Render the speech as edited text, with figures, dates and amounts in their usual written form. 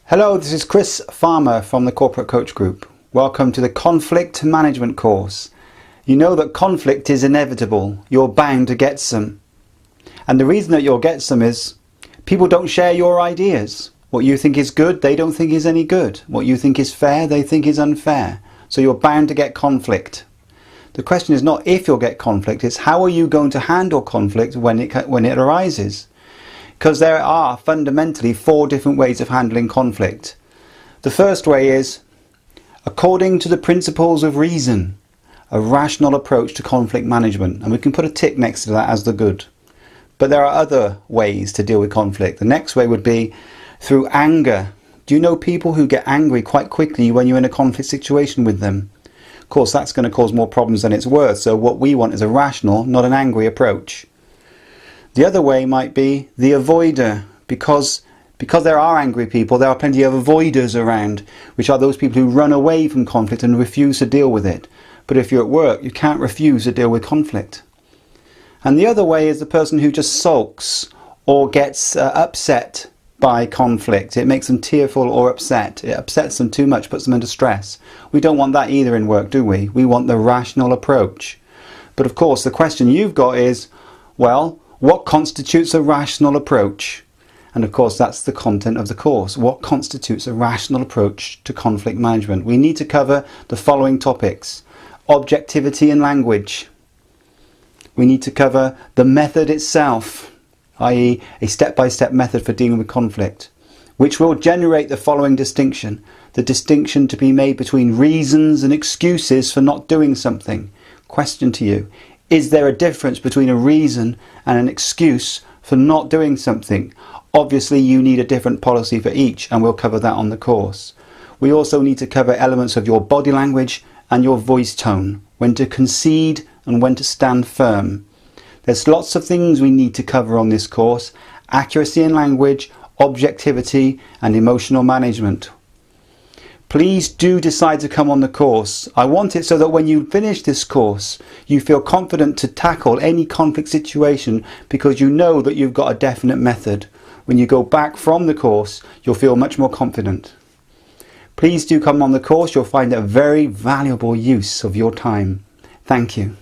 Hello, this is Chris Farmer from the Corporate Coach Group. Welcome to the Conflict Management course. You know that conflict is inevitable. You're bound to get some. And the reason that you'll get some is people don't share your ideas. What you think is good, they don't think is any good. What you think is fair, they think is unfair. So you're bound to get conflict. The question is not if you'll get conflict, it's how are you going to handle conflict when it arises. Because there are fundamentally 4 different ways of handling conflict. The first way is according to the principles of reason, a rational approach to conflict management, and we can put a tick next to that as the good. But there are other ways to deal with conflict. The next way would be through anger. Do you know people who get angry quite quickly when you're in a conflict situation with them? Of course, that's going to cause more problems than it's worth, so what we want is a rational, not an angry approach. The other way might be the avoider, because there are angry people, there are plenty of avoiders around, which are those people who run away from conflict and refuse to deal with it. But if you're at work, you can't refuse to deal with conflict. And the other way is the person who just sulks or gets upset by conflict. It makes them tearful or upset. It upsets them too much, puts them under stress. We don't want that either in work, do we? We want the rational approach. But of course, the question you've got is, well, what constitutes a rational approach? And of course, that's the content of the course. What constitutes a rational approach to conflict management? We need to cover the following topics. Objectivity in language. We need to cover the method itself, i.e. a step-by-step method for dealing with conflict, which will generate the following distinction. The distinction to be made between reasons and excuses for not doing something. Question to you. Is there a difference between a reason and an excuse for not doing something? Obviously, you need a different policy for each, and we'll cover that on the course. We also need to cover elements of your body language and your voice tone, when to concede and when to stand firm. There's lots of things we need to cover on this course: accuracy in language, objectivity, and emotional management. Please do decide to come on the course. I want it so that when you finish this course, you feel confident to tackle any conflict situation because you know that you've got a definite method. When you go back from the course, you'll feel much more confident. Please do come on the course. You'll find a very valuable use of your time. Thank you.